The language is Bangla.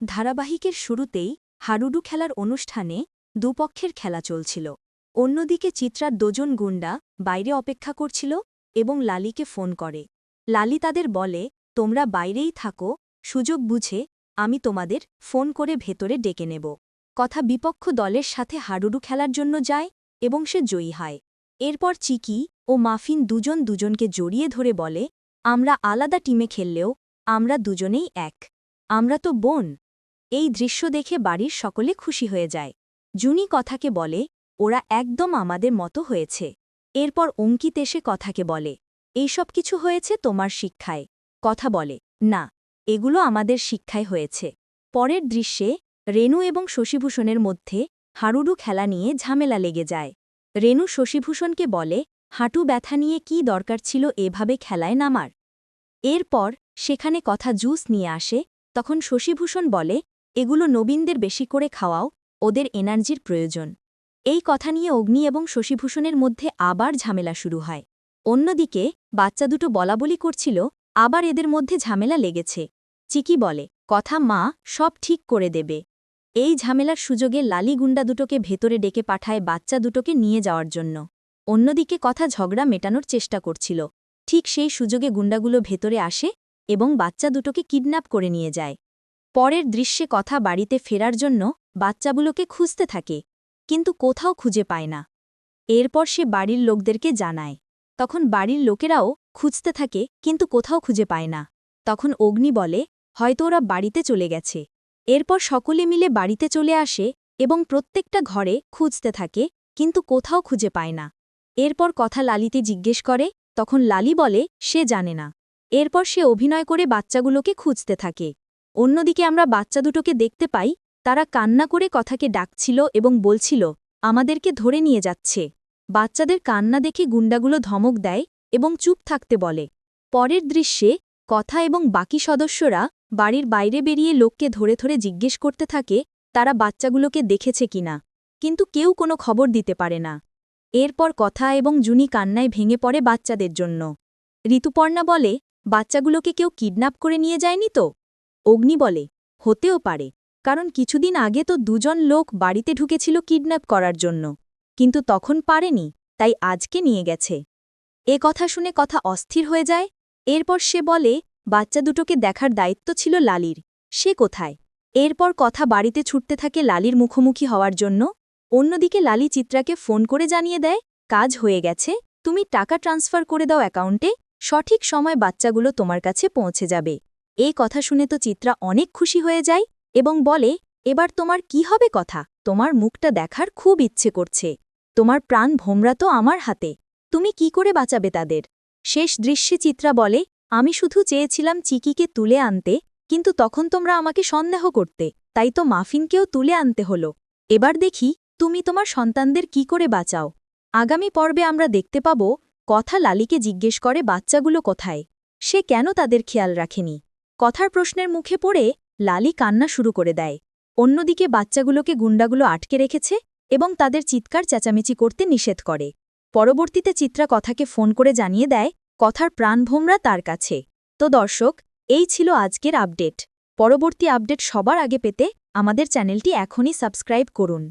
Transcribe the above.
ধারাবাহিকের শুরুতেই হাডুডু খেলার অনুষ্ঠানে দুপক্ষের খেলা চলছিল। অন্যদিকে চিত্রার দুজন গুন্ডা বাইরে অপেক্ষা করছিল এবং লালিকে ফোন করে। লালি তাদের বলে, তোমরা বাইরেই থাকো, সুযোগ বুঝে আমি তোমাদের ফোন করে ভেতরে ডেকে নেব। কথা বিপক্ষ দলের সাথে হাডুডু খেলার জন্য যায় এবং সে জয়ী হয়। এরপর চিকি ও মাফিন দুজনকে জড়িয়ে ধরে বলে, আমরা আলাদা টিমে খেললেও আমরা দুজনেই এক, আমরা তো বোন। এই দৃশ্য দেখে বাড়ির সকলে খুশি হয়ে যায়। জুনি কথাকে বলে, ওরা একদম আমাদের মতো হয়েছে। এরপর অঙ্কিত এসে কথাকে বলে, এইসব কিছু হয়েছে তোমার শিক্ষায়। কথা বলে, না, এগুলো আমাদের শিক্ষায় হয়েছে। পরের দৃশ্যে রেণু এবং শশীভূষণের মধ্যে হাডুডু খেলা নিয়ে ঝামেলা লেগে যায়। রেণু শশীভূষণকে বলে, হাঁটু ব্যথা নিয়ে কী দরকার ছিল এভাবে খেলায় নামার। এরপর সেখানে কথা জুস নিয়ে আসে। তখন শশীভূষণ বলে, এগুলো নবীনদের বেশি করে খাওয়াও, ওদের এনার্জির প্রয়োজন। এই কথা নিয়ে অগ্নি এবং শশীভূষণের মধ্যে আবার ঝামেলা শুরু হয়। অন্যদিকে বাচ্চা দুটো বলাবলি করছিল, আবার এদের মধ্যে ঝামেলা লেগেছে। চিকি বলে, কথা মা সব ঠিক করে দেবে। এই ঝামেলার সুযোগে লালি গুন্ডা দুটোকে ভেতরে ডেকে পাঠায় বাচ্চা দুটোকে নিয়ে যাওয়ার জন্য। অন্যদিকে কথা ঝগড়া মেটানোর চেষ্টা করছিল। ঠিক সেই সুযোগে গুন্ডাগুলো ভেতরে আসে এবং বাচ্চা দুটোকে কিডন্যাপ করে নিয়ে যায়। পরের দৃশ্যে কথা বাড়িতে ফেরার জন্য বাচ্চাগুলোকে খুঁজতে থাকে, কিন্তু কোথাও খুঁজে পায় না। এরপর সে বাড়ির লোকদেরকে জানায়। তখন বাড়ির লোকেরাও খুঁজতে থাকে, কিন্তু কোথাও খুঁজে পায় না। তখন অগ্নি বলে, হয়তো ওরা বাড়িতে চলে গেছে। এরপর সকলে মিলে বাড়িতে চলে আসে এবং প্রত্যেকটা ঘরে খুঁজতে থাকে, কিন্তু কোথাও খুঁজে পায় না। এরপর কথা লালিতে জিজ্ঞেস করে, তখন লালি বলে সে জানে না। এরপর সে অভিনয় করে বাচ্চাগুলোকে খুঁজতে থাকে। অন্যদিকে আমরা বাচ্চা দুটোকে দেখতে পাই, তারা কান্না করে কথাকে ডাকছিল এবং বলছিল, আমাদেরকে ধরে নিয়ে যাচ্ছে। বাচ্চাদের কান্না দেখে গুন্ডাগুলো ধমক দেয় এবং চুপ থাকতে বলে। পরের দৃশ্যে কথা এবং বাকি সদস্যরা বাড়ির বাইরে বেরিয়ে লোককে ধরে ধরে জিজ্ঞেস করতে থাকে তারা বাচ্চাগুলোকে দেখেছে কিনা, কিন্তু কেউ কোনো খবর দিতে পারে না। এরপর কথা এবং জুনি কান্নায় ভেঙে পড়ে বাচ্চাদের জন্য। ঋতুপর্ণা বলে, বাচ্চাগুলোকে কেউ কিডন্যাপ করে নিয়ে যায়নি তো? অগ্নি বলে, হতেও পারে, কারণ কিছুদিন আগে তো দুজন লোক বাড়িতে ঢুকেছিল কিডন্যাপ করার জন্য, কিন্তু তখন পারেনি, তাই আজকে নিয়ে গেছে। এ কথা শুনে কথা অস্থির হয়ে যায়। এরপর সে বলে, বাচ্চা দুটোকে দেখার দায়িত্ব ছিল লালির, সে কোথায়? এরপর কথা বাড়িতে ছুটতে থাকে লালির মুখোমুখি হওয়ার জন্য। অন্যদিকে লালি চিত্রাকে ফোন করে জানিয়ে দেয়, কাজ হয়ে গেছে, তুমি টাকা ট্রান্সফার করে দাও অ্যাকাউন্টে, সঠিক সময় বাচ্চাগুলো তোমার কাছে পৌঁছে যাবে। এই কথা শুনে তো চিত্রা অনেক খুশি হয়ে যায় এবং বলে, এবার তোমার কি হবে কথা, তোমার মুখটা দেখার খুব ইচ্ছে করছে। তোমার প্রাণ ভোমরা তো আমার হাতে, তুমি কি করে বাঁচাবে তাদের? শেষ দৃশ্যে চিত্রা বলে, আমি শুধু চেয়েছিলাম চিকিকে তুলে আনতে, কিন্তু তখন তোমরা আমাকে সন্দেহ করতে, তাই তো মাফিনকেও তুলে আনতে হলো। এবার দেখি তুমি তোমার সন্তানদের কি করে বাঁচাও। আগামী পর্বে আমরা দেখতে পাব কথা লালিকে জিজ্ঞেস করে বাচ্চাগুলো কোথায়, সে কেন তাদের খেয়াল রাখেনি। কথার প্রশ্নের মুখে পড়ে লালি কান্না শুরু করে দেয়। অন্যদিকে বাচ্চাগুলোকে গুন্ডাগুলো আটকে রেখেছে এবং তাদের চিৎকার চেঁচামেচি করতে নিষেধ করে। পরবর্তীতে চিত্রা কথাকে ফোন করে জানিয়ে দেয়, কথার প্রাণভোমরা তার কাছে। তো দর্শক, এই ছিল আজকের আপডেট। পরবর্তী আপডেট সবার আগে পেতে আমাদের চ্যানেলটি এখনই সাবস্ক্রাইব করুন।